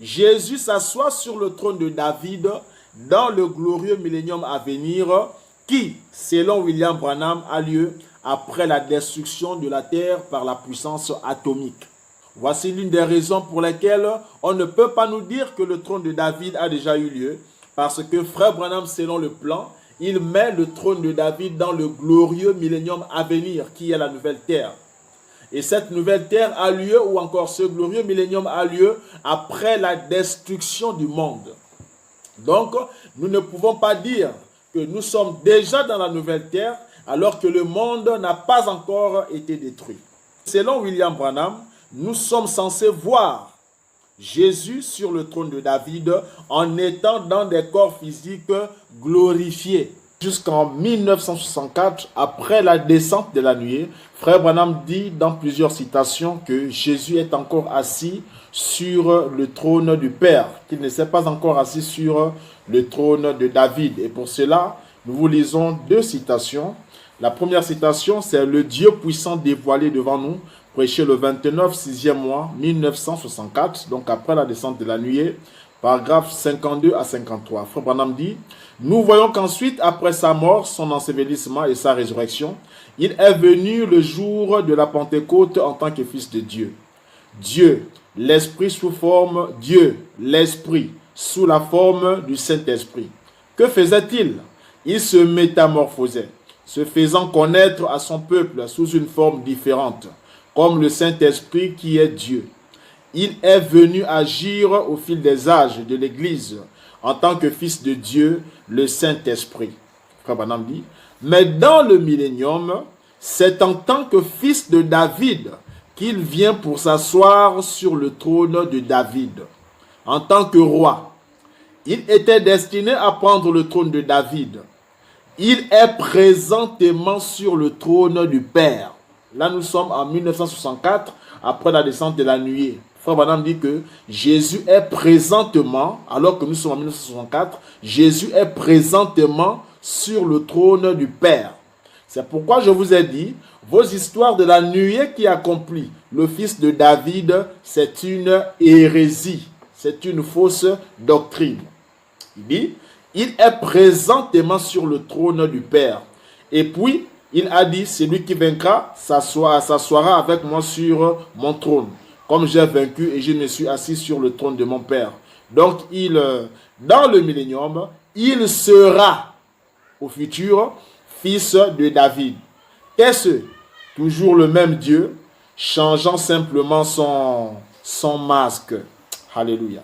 Jésus s'assoit sur le trône de David dans le glorieux millénium à venir qui, selon William Branham, a lieu après la destruction de la terre par la puissance atomique. Voici l'une des raisons pour lesquelles on ne peut pas nous dire que le trône de David a déjà eu lieu, parce que frère Branham, selon le plan, il met le trône de David dans le glorieux millénium à venir, qui est la nouvelle terre. Et cette nouvelle terre a lieu, ou encore ce glorieux millénium a lieu, après la destruction du monde. Donc, nous ne pouvons pas dire que nous sommes déjà dans la nouvelle terre, alors que le monde n'a pas encore été détruit. Selon William Branham, nous sommes censés voir Jésus sur le trône de David en étant dans des corps physiques glorifiés. Jusqu'en 1964, après la descente de la nuée, frère Branham dit dans plusieurs citations que Jésus est encore assis sur le trône du Père, qu'il ne s'est pas encore assis sur le trône de David. Et pour cela, nous vous lisons deux citations. La première citation, c'est « Le Dieu puissant dévoilé devant nous », prêché le 29, 6e mois, 1964, donc après la descente de la nuée, paragraphe 52 à 53. Frère Branham dit, « Nous voyons qu'ensuite, après sa mort, son ensevelissement et sa résurrection, il est venu le jour de la Pentecôte en tant que Fils de Dieu. Dieu, l'Esprit sous forme, Dieu, l'Esprit, sous la forme du Saint-Esprit. Que faisait-il? Il se métamorphosait, se faisant connaître à son peuple sous une forme différente, comme le Saint-Esprit qui est Dieu. Il est venu agir au fil des âges de l'Église en tant que Fils de Dieu, le Saint-Esprit. » Frère Branham dit, « Mais dans le millénium, c'est en tant que Fils de David qu'il vient pour s'asseoir sur le trône de David, en tant que roi. Il était destiné à prendre le trône de David. Il est présentement sur le trône du Père. » Là, nous sommes en 1964, après la descente de la nuée. Frère Branham dit que Jésus est présentement, alors que nous sommes en 1964, Jésus est présentement sur le trône du Père. C'est pourquoi je vous ai dit, vos histoires de la nuée qui accomplit le fils de David, c'est une hérésie, c'est une fausse doctrine. Il dit, il est présentement sur le trône du Père. Et puis, il a dit, celui qui vaincra s'assoira avec moi sur mon trône, comme j'ai vaincu et je me suis assis sur le trône de mon Père. Donc, dans le millénium, il sera au futur fils de David. Qu'est-ce? Toujours le même Dieu, changeant simplement son masque. Alléluia.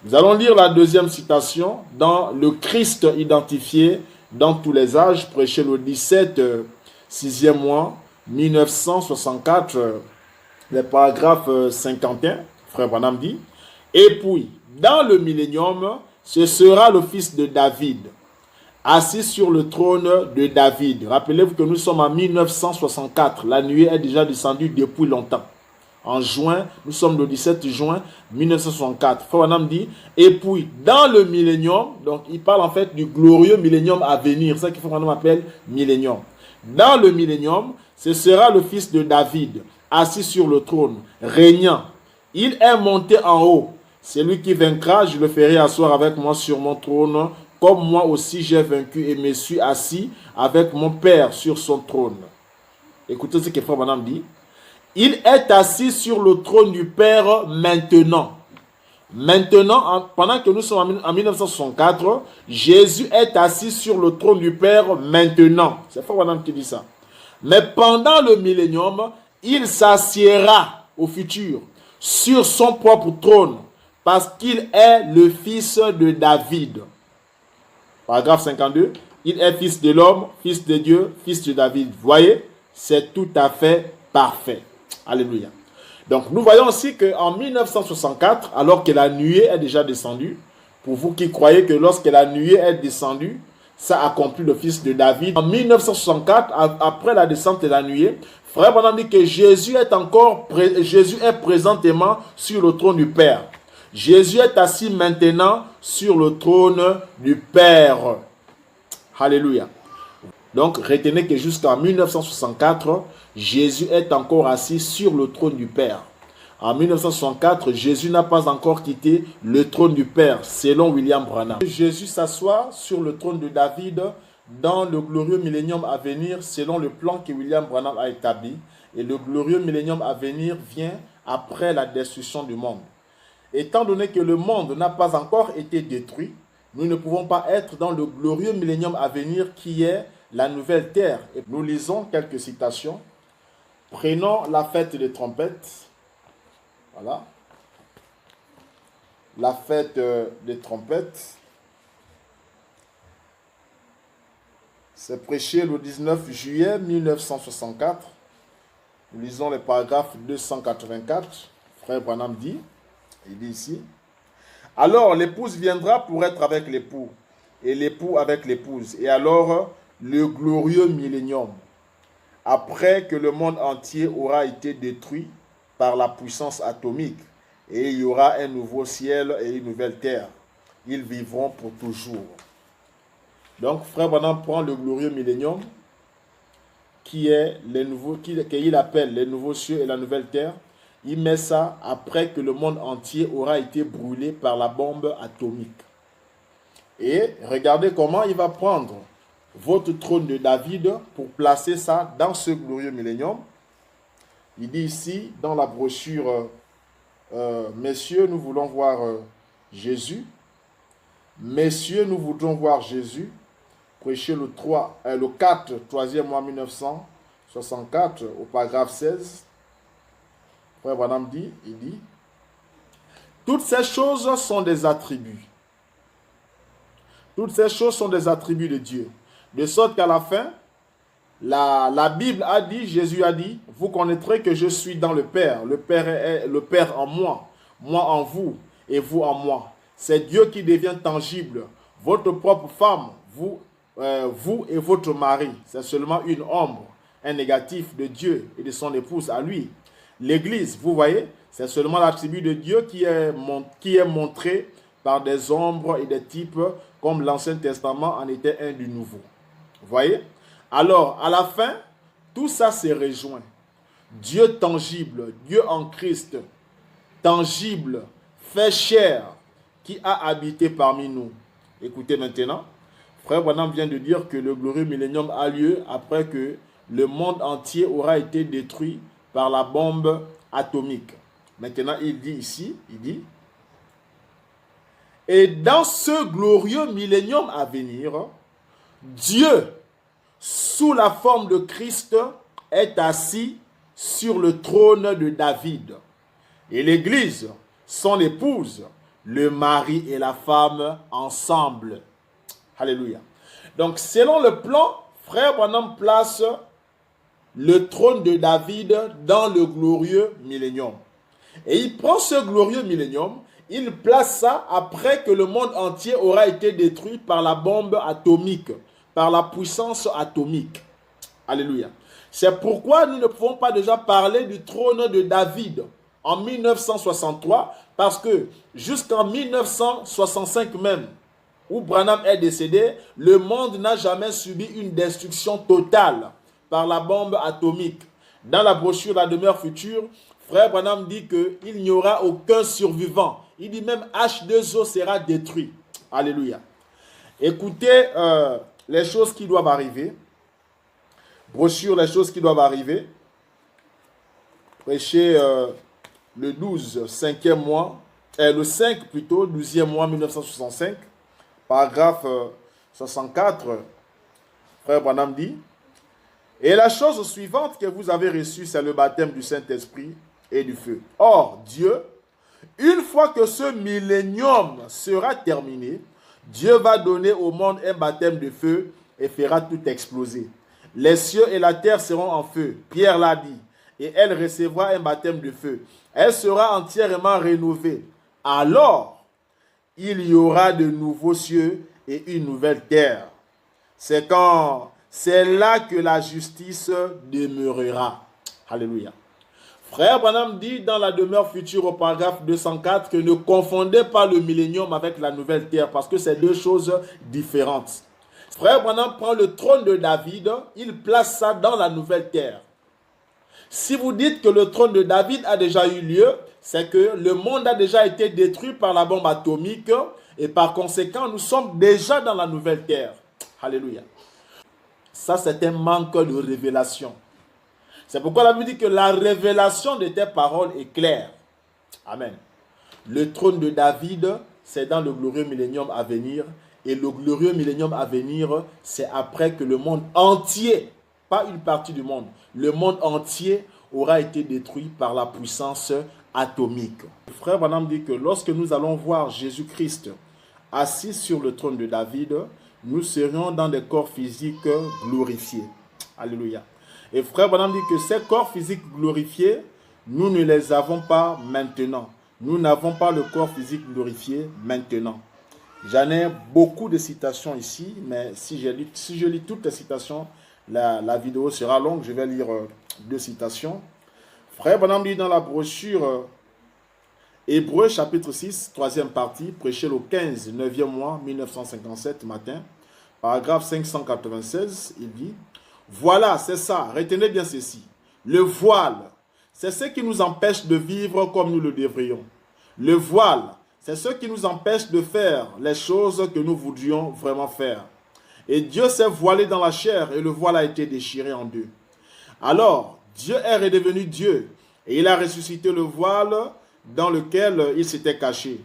Nous allons lire la deuxième citation dans le Christ identifié dans tous les âges, prêché le 17, 6e mois, 1964, le paragraphe 51, frère Branham dit, « Et puis, dans le millénium, ce sera le fils de David, assis sur le trône de David. » Rappelez-vous que nous sommes en 1964, la nuée est déjà descendue depuis longtemps. En juin, nous sommes le 17 juin 1964. Frère Branham dit, et puis dans le millénium, donc il parle en fait du glorieux millénium à venir, c'est ça que Frère Branham appelle millénium. Dans le millénium, ce sera le fils de David, assis sur le trône, régnant. Il est monté en haut. Celui qui vaincra, je le ferai asseoir avec moi sur mon trône, comme moi aussi j'ai vaincu et me suis assis avec mon Père sur son trône. Écoutez ce que Frère Branham dit. Il est assis sur le trône du Père maintenant. Maintenant, pendant que nous sommes en 1964, Jésus est assis sur le trône du Père maintenant. C'est Frère Branham qui dit ça. Mais pendant le millénium, il s'assiera au futur sur son propre trône parce qu'il est le fils de David. Paragraphe 52. Il est fils de l'homme, fils de Dieu, fils de David. Vous voyez, c'est tout à fait parfait. Alléluia. Donc, nous voyons aussi qu'en 1964, alors que la nuée est déjà descendue, pour vous qui croyez que lorsque la nuée est descendue, ça accomplit le fils de David. En 1964, après la descente de la nuée, Frère Branham dit que Jésus est présentement sur le trône du Père. Jésus est assis maintenant sur le trône du Père. Alléluia. Donc, retenez que jusqu'en 1964, Jésus est encore assis sur le trône du Père. En 1964, Jésus n'a pas encore quitté le trône du Père, selon William Branham. Jésus s'assoit sur le trône de David dans le glorieux millénium à venir, selon le plan que William Branham a établi. Et le glorieux millénium à venir vient après la destruction du monde. Étant donné que le monde n'a pas encore été détruit, nous ne pouvons pas être dans le glorieux millénium à venir qui est la nouvelle terre. Et nous lisons quelques citations. Prenons la fête des trompettes. Voilà. La fête des trompettes. C'est prêché le 19 juillet 1964. Nous lisons les paragraphes 284. Frère Branham dit, il dit ici, « Alors l'épouse viendra pour être avec l'époux, et l'époux avec l'épouse, et alors le glorieux millénium, après que le monde entier aura été détruit par la puissance atomique, et il y aura un nouveau ciel et une nouvelle terre. Ils vivront pour toujours. » Donc, Frère Branham prend le glorieux millénium, qui est les nouveaux, qu'il appelle les nouveaux cieux et la nouvelle terre. Il met ça après que le monde entier aura été brûlé par la bombe atomique. Et regardez comment il va prendre votre trône de David pour placer ça dans ce glorieux millénium. Il dit ici, dans la brochure, messieurs, nous voulons voir Jésus. Messieurs, nous voudrons voir Jésus. Prêché le 4, 3e mois 1964, au paragraphe 16. Frère Branham dit, il dit, toutes ces choses sont des attributs. Toutes ces choses sont des attributs de Dieu. De sorte qu'à la fin, la Bible a dit, Jésus a dit, vous connaîtrez que je suis dans le Père. Le Père est le Père en moi en vous et vous en moi. C'est Dieu qui devient tangible. Votre propre femme, vous et votre mari, c'est seulement une ombre, un négatif de Dieu et de son épouse à lui. L'Église, vous voyez, c'est seulement l'attribut de Dieu qui est montré par des ombres et des types, comme l'Ancien Testament en était un du Nouveau. Vous voyez? Alors, à la fin, tout ça se rejoint. Dieu tangible, Dieu en Christ, tangible, fait chair, qui a habité parmi nous. Écoutez maintenant, Frère Branham vient de dire que le glorieux millénium a lieu après que le monde entier aura été détruit par la bombe atomique. Maintenant, il dit ici, il dit, et dans ce glorieux millénium à venir, Dieu, sous la forme de Christ, est assis sur le trône de David. Et l'Église, son épouse, le mari et la femme ensemble. Alléluia. Donc, selon le plan, Frère Branham place le trône de David dans le glorieux millénium. Et il prend ce glorieux millénium, il place ça après que le monde entier aura été détruit par la bombe atomique, par la puissance atomique. Alléluia. C'est pourquoi nous ne pouvons pas déjà parler du trône de David en 1963, parce que jusqu'en 1965 même, où Branham est décédé, le monde n'a jamais subi une destruction totale par la bombe atomique. Dans la brochure La demeure future, Frère Branham dit qu'il n'y aura aucun survivant. Il dit même H2O sera détruit. Alléluia. Écoutez les choses qui doivent arriver. Brochure Les choses qui doivent arriver. Prêché le 12, 5e mois, le 5 plutôt, 12e mois 1965. Paragraphe 64, Frère Branham dit, « Et la chose suivante que vous avez reçue, c'est le baptême du Saint-Esprit et du feu. Or, Dieu, une fois que ce millénium sera terminé, Dieu va donner au monde un baptême de feu et fera tout exploser. Les cieux et la terre seront en feu. Pierre l'a dit. Et elle recevra un baptême de feu. Elle sera entièrement rénovée. Alors, il y aura de nouveaux cieux et une nouvelle terre. C'est là que la justice demeurera. Alléluia. Frère Branham dit dans la demeure future au paragraphe 204 que ne confondez pas le millénium avec la nouvelle terre parce que c'est deux choses différentes. Frère Branham prend le trône de David, il place ça dans la nouvelle terre. Si vous dites que le trône de David a déjà eu lieu, c'est que le monde a déjà été détruit par la bombe atomique et par conséquent, nous sommes déjà dans la nouvelle terre. Alléluia. Ça, c'est un manque de révélation. C'est pourquoi la Bible dit que la révélation de tes paroles est claire. Amen. Le trône de David, c'est dans le glorieux millénium à venir. Et le glorieux millénium à venir, c'est après que le monde entier, pas une partie du monde, le monde entier aura été détruit par la puissance atomique. Le frère Branham dit que lorsque nous allons voir Jésus-Christ assis sur le trône de David, nous serions dans des corps physiques glorifiés. Alléluia. Et frère Branham dit que ces corps physiques glorifiés, nous ne les avons pas maintenant. Nous n'avons pas le corps physique glorifié maintenant. J'en ai beaucoup de citations ici, mais si je lis toutes les citations, la vidéo sera longue. Je vais lire 2 citations. Frère Branham dit dans la brochure Hébreux chapitre 6, 3e partie, prêché le 15, 9e mois, 1957 matin, paragraphe 596, il dit: voilà, c'est ça, retenez bien ceci. Le voile, c'est ce qui nous empêche de vivre comme nous le devrions. Le voile, c'est ce qui nous empêche de faire les choses que nous voudrions vraiment faire. Et Dieu s'est voilé dans la chair et le voile a été déchiré en deux. Alors, Dieu est redevenu Dieu et il a ressuscité le voile dans lequel il s'était caché.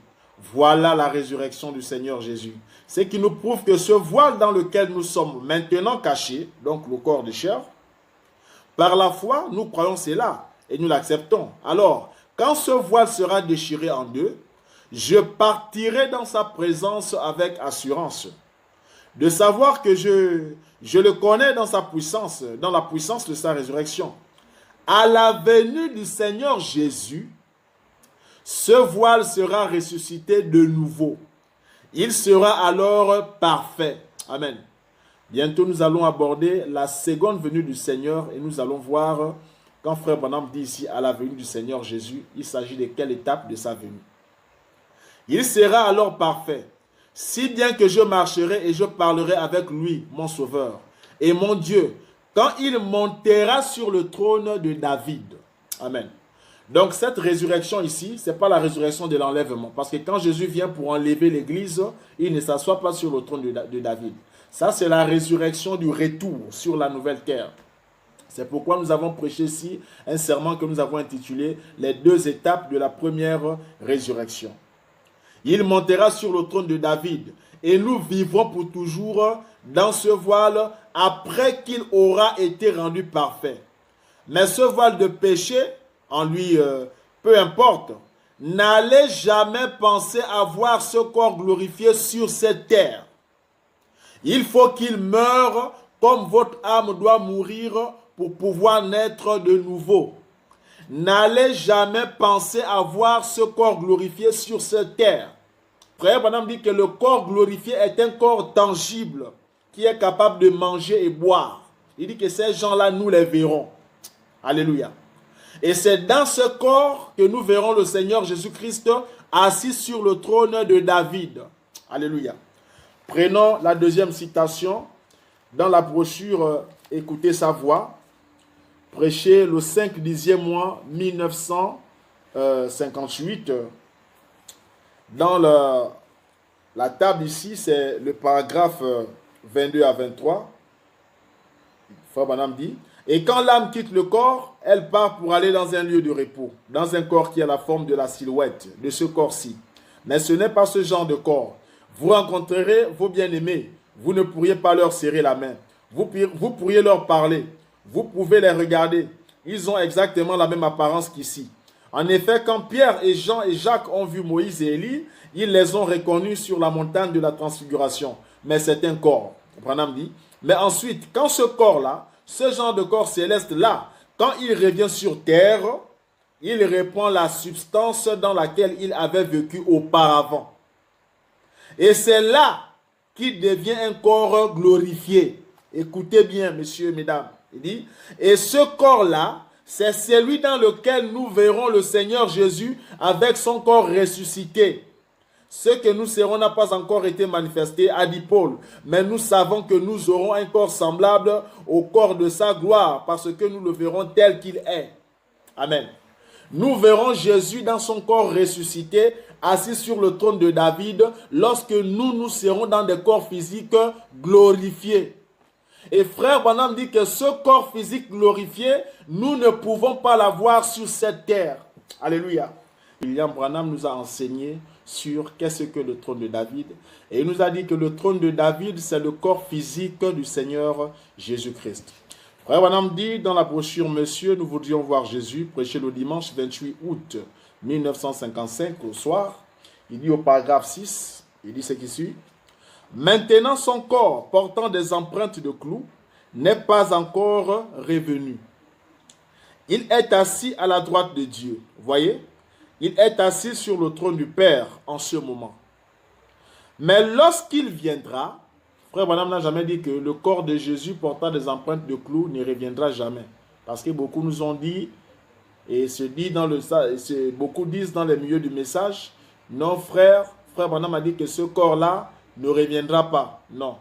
Voilà la résurrection du Seigneur Jésus. Ce qui nous prouve que ce voile dans lequel nous sommes maintenant cachés, donc le corps de chair, par la foi, nous croyons cela et nous l'acceptons. Alors, quand ce voile sera déchiré en deux, je partirai dans sa présence avec assurance, de savoir que je le connais dans sa puissance, dans la puissance de sa résurrection. À la venue du Seigneur Jésus, ce voile sera ressuscité de nouveau. Il sera alors parfait. Amen. Bientôt, nous allons aborder la seconde venue du Seigneur et nous allons voir, quand frère Branham dit ici à la venue du Seigneur Jésus, il s'agit de quelle étape de sa venue. Il sera alors parfait, si bien que je marcherai et je parlerai avec lui, mon Sauveur, et mon Dieu, quand il montera sur le trône de David. Amen. Donc cette résurrection ici, ce n'est pas la résurrection de l'enlèvement. Parce que quand Jésus vient pour enlever l'église, il ne s'assoit pas sur le trône de David. Ça, c'est la résurrection du retour sur la nouvelle terre. C'est pourquoi nous avons prêché ici un serment que nous avons intitulé « Les 2 étapes de la première résurrection ». Il montera sur le trône de David et nous vivrons pour toujours dans ce voile après qu'il aura été rendu parfait. Mais ce voile de péché, en lui, peu importe, n'allez jamais penser avoir ce corps glorifié sur cette terre. Il faut qu'il meure comme votre âme doit mourir pour pouvoir naître de nouveau. N'allez jamais penser avoir ce corps glorifié sur cette terre. Frère Branham dit que le corps glorifié est un corps tangible qui est capable de manger et boire. Il dit que ces gens-là, nous les verrons. Alléluia. Et c'est dans ce corps que nous verrons le Seigneur Jésus-Christ assis sur le trône de David. Alléluia. Prenons la deuxième citation dans la brochure Écoutez sa voix, prêché le 5/10e mois 1958. Dans la table ici, c'est le paragraphe 22 à 23. Frère Branham dit: et quand l'âme quitte le corps, elle part pour aller dans un lieu de repos, dans un corps qui a la forme de la silhouette de ce corps-ci. Mais ce n'est pas ce genre de corps. Vous rencontrerez vos bien-aimés. Vous ne pourriez pas leur serrer la main. Vous pourriez leur parler. Vous pouvez les regarder. Ils ont exactement la même apparence qu'ici. En effet, quand Pierre et Jean et Jacques ont vu Moïse et Élie, ils les ont reconnus sur la montagne de la transfiguration. Mais c'est un corps. Branham dit. Mais ensuite, quand ce corps-là, ce genre de corps céleste-là, quand il revient sur terre, il reprend la substance dans laquelle il avait vécu auparavant. Et c'est là qu'il devient un corps glorifié. Écoutez bien, messieurs et mesdames. Il dit, et ce corps-là, c'est celui dans lequel nous verrons le Seigneur Jésus avec son corps ressuscité. Ce que nous serons n'a pas encore été manifesté, a dit Paul. Mais nous savons que nous aurons un corps semblable au corps de sa gloire, parce que nous le verrons tel qu'il est. Amen. Nous verrons Jésus dans son corps ressuscité, assis sur le trône de David, lorsque nous serons dans des corps physiques glorifiés. Et frère Branham dit que ce corps physique glorifié, nous ne pouvons pas l'avoir sur cette terre. Alléluia. William Branham nous a enseigné sur qu'est-ce que le trône de David. Et il nous a dit que le trône de David, c'est le corps physique du Seigneur Jésus-Christ. Frère Branham dit dans la brochure Monsieur, nous voudrions voir Jésus prêcher le dimanche 28 août 1955 au soir. Il dit au paragraphe 6, il dit ce qui suit. Maintenant son corps portant des empreintes de clous n'est pas encore revenu. Il est assis à la droite de Dieu. Voyez, il est assis sur le trône du Père en ce moment. Mais lorsqu'il viendra, frère Branham n'a jamais dit que le corps de Jésus portant des empreintes de clous ne reviendra jamais. Parce que beaucoup nous ont dit, et beaucoup disent dans les milieux du message, non frère Branham a dit que ce corps-là ne reviendra pas. Non.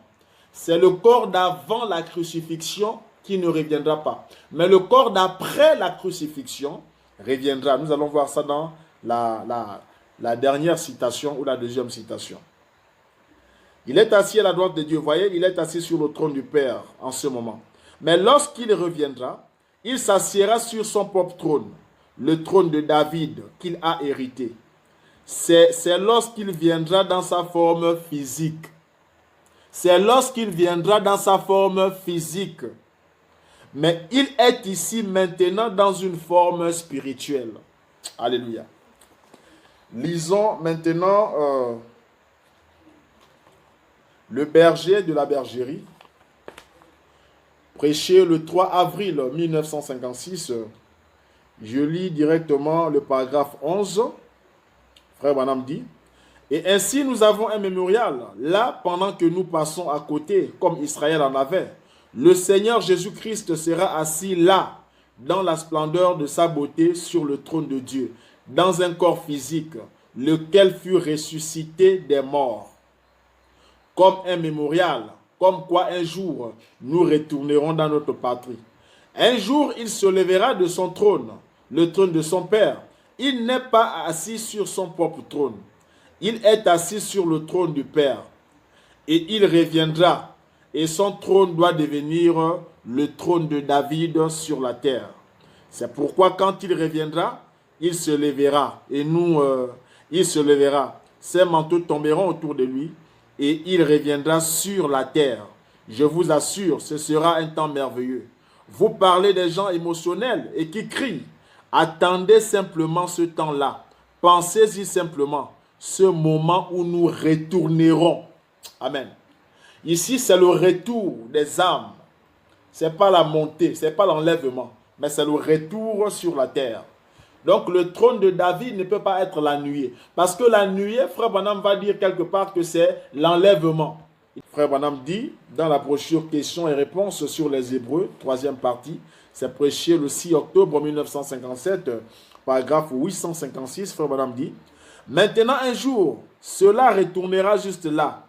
C'est le corps d'avant la crucifixion qui ne reviendra pas. Mais le corps d'après la crucifixion reviendra. Nous allons voir ça dans la dernière citation ou la deuxième citation. Il est assis à la droite de Dieu. Vous voyez, il est assis sur le trône du Père en ce moment. Mais lorsqu'il reviendra, il s'assiera sur son propre trône, le trône de David qu'il a hérité. C'est lorsqu'il viendra dans sa forme physique. C'est lorsqu'il viendra dans sa forme physique. Mais il est ici maintenant dans une forme spirituelle. Alléluia. Lisons maintenant le berger de la bergerie, prêché le 3 avril 1956. Je lis directement le paragraphe 11. Frère Branham dit, « Et ainsi nous avons un mémorial, là pendant que nous passons à côté, comme Israël en avait. Le Seigneur Jésus-Christ sera assis là, dans la splendeur de sa beauté, sur le trône de Dieu, dans un corps physique, lequel fut ressuscité des morts. Comme un mémorial, comme quoi un jour nous retournerons dans notre patrie. Un jour il se lèvera de son trône, le trône de son Père. Il n'est pas assis sur son propre trône. Il est assis sur le trône du Père. Et il reviendra. Et son trône doit devenir le trône de David sur la terre. C'est pourquoi quand il reviendra, il se lèvera. Et il se lèvera. Ses manteaux tomberont autour de lui. Et il reviendra sur la terre. Je vous assure, ce sera un temps merveilleux. Vous parlez des gens émotionnels et qui crient. Attendez simplement ce temps-là. Pensez-y simplement. Ce moment où nous retournerons. Amen. Ici, c'est le retour des âmes. Ce n'est pas la montée, ce n'est pas l'enlèvement. Mais c'est le retour sur la terre. Donc le trône de David ne peut pas être la nuée. Parce que la nuée, Frère Branham va dire quelque part que c'est l'enlèvement. Frère Branham dit, dans la brochure questions et réponses sur les Hébreux, 3e partie, c'est prêché le 6 octobre 1957, paragraphe 856, Frère Branham dit, « Maintenant un jour, cela retournera juste là.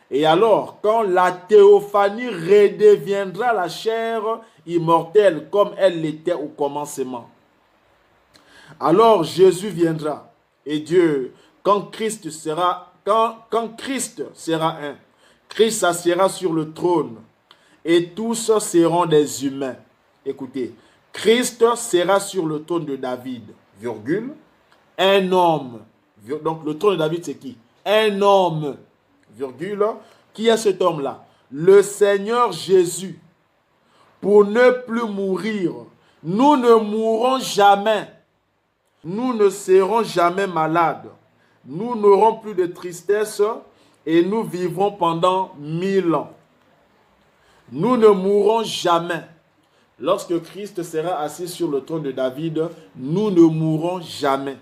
Et alors, quand la théophanie redeviendra la chair immortelle comme elle l'était au commencement. Alors Jésus viendra et Dieu, quand Christ sera un, Christ s'assiera sur le trône et tous seront des humains. Écoutez, Christ sera sur le trône de David, virgule, un homme. Donc le trône de David c'est qui? Un homme, virgule. Qui est cet homme-là? Le Seigneur Jésus. Pour ne plus mourir. Nous ne mourrons jamais. Nous ne serons jamais malades. Nous n'aurons plus de tristesse et nous vivrons pendant 1000 ans. Nous ne mourrons jamais. Lorsque Christ sera assis sur le trône de David, nous ne mourrons jamais.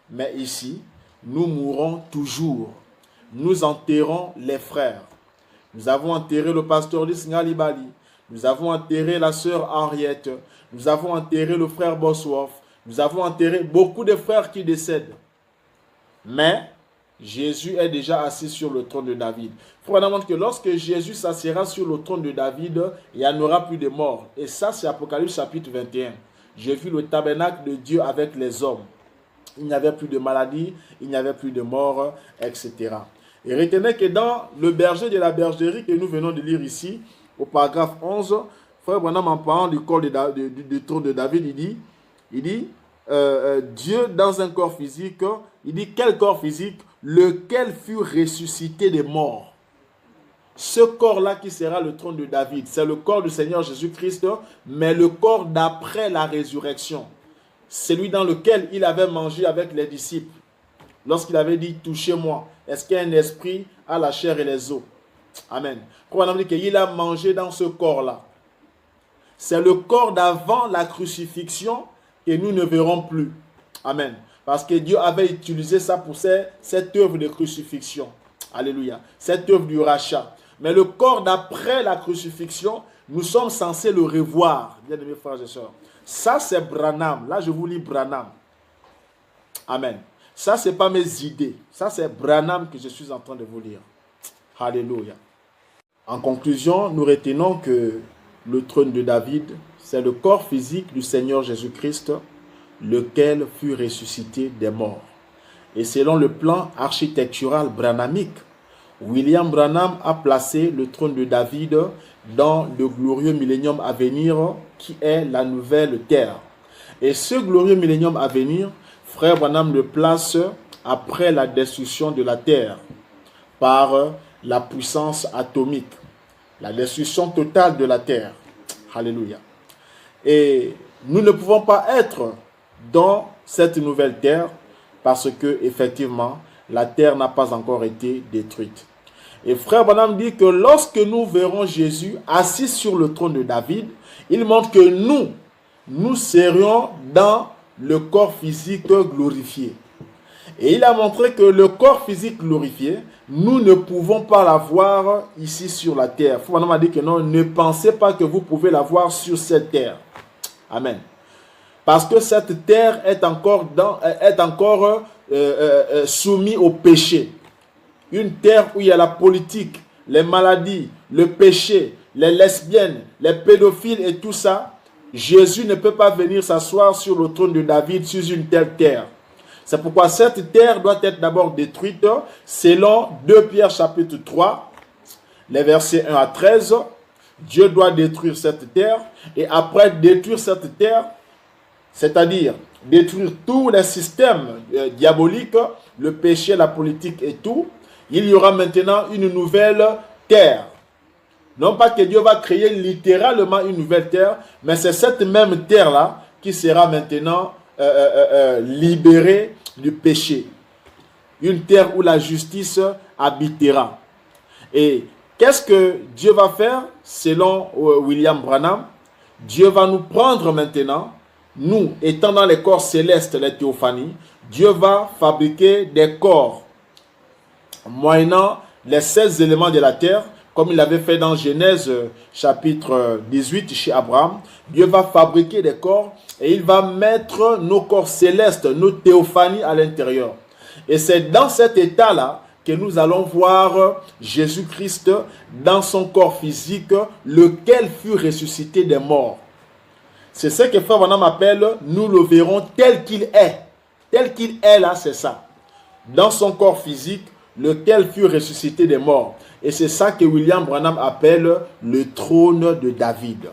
Mais ici, nous mourrons toujours. Nous enterrons les frères. Nous avons enterré le pasteur Lisngali Bali. Nous avons enterré la sœur Henriette. Nous avons enterré le frère Bosworth. Nous avons enterré beaucoup de frères qui décèdent. Mais Jésus est déjà assis sur le trône de David. Il faut comprendre que lorsque Jésus s'assiera sur le trône de David, il n'y en aura plus de morts. Et ça, c'est Apocalypse chapitre 21. j'ai vu le tabernacle de Dieu avec les hommes. Il n'y avait plus de maladie, il n'y avait plus de mort, etc. Et retenez que dans le berger de la bergerie que nous venons de lire ici, au paragraphe 11, Frère Branham, en parlant du corps du trône de David, il dit Dieu dans un corps physique, il dit quel corps physique? Lequel fut ressuscité des morts. Ce corps-là qui sera le trône de David, c'est le corps du Seigneur Jésus-Christ, mais le corps d'après la résurrection. Celui dans lequel il avait mangé avec les disciples. Lorsqu'il avait dit, touchez-moi. Est-ce qu'il y a un esprit à la chair et les os? Amen. On a dit qu'il a mangé dans ce corps-là. C'est le corps d'avant la crucifixion que nous ne verrons plus. Amen. Parce que Dieu avait utilisé ça pour cette œuvre de crucifixion. Alléluia. Cette œuvre du rachat. Mais le corps d'après la crucifixion, nous sommes censés le revoir. Bien aimés frères et sœurs. Ça, c'est Branham. Là, je vous lis Branham. Amen. Ça, ce n'est pas mes idées. Ça, c'est Branham que je suis en train de vous lire. Alléluia. En conclusion, nous retenons que le trône de David, c'est le corps physique du Seigneur Jésus-Christ, lequel fut ressuscité des morts. Et selon le plan architectural branhamique, William Branham a placé le trône de David dans le glorieux millénium à venir, qui est la nouvelle terre. Et ce glorieux millénium à venir, Frère Branham le place après la destruction de la terre par la puissance atomique, la destruction totale de la terre. Alléluia. Et nous ne pouvons pas être dans cette nouvelle terre parce que, effectivement, la terre n'a pas encore été détruite. Et Frère Branham dit que lorsque nous verrons Jésus assis sur le trône de David, il montre que nous serions dans le corps physique glorifié. Et il a montré que le corps physique glorifié, nous ne pouvons pas l'avoir ici sur la terre. Frère Branham a dit que non, ne pensez pas que vous pouvez l'avoir sur cette terre. Amen. Parce que cette terre est encore soumise au péché. Une terre où il y a la politique, les maladies, le péché, les lesbiennes, les pédophiles et tout ça. Jésus ne peut pas venir s'asseoir sur le trône de David sur une telle terre. C'est pourquoi cette terre doit être d'abord détruite selon 2 Pierre chapitre 3, les versets 1 à 13. Dieu doit détruire cette terre et après détruire cette terre, c'est-à-dire détruire tous les systèmes diaboliques, le péché, la politique et tout, il y aura maintenant une nouvelle terre. Non pas que Dieu va créer littéralement une nouvelle terre, mais c'est cette même terre-là qui sera maintenant libérée du péché. Une terre où la justice habitera. Et qu'est-ce que Dieu va faire selon William Branham? Dieu va nous prendre maintenant, nous étant dans les corps célestes, les théophanies, Dieu va fabriquer des corps moyennant les 16 éléments de la terre, comme il avait fait dans Genèse chapitre 18 chez Abraham. Dieu va fabriquer des corps et il va mettre nos corps célestes, nos théophanies à l'intérieur. Et c'est dans cet état-là que nous allons voir Jésus-Christ dans son corps physique, lequel fut ressuscité des morts. C'est ce que Frère Branham appelle, nous le verrons tel qu'il est. Tel qu'il est là, c'est ça. Dans son corps physique, lequel fut ressuscité des morts. Et c'est ça que William Branham appelle le trône de David.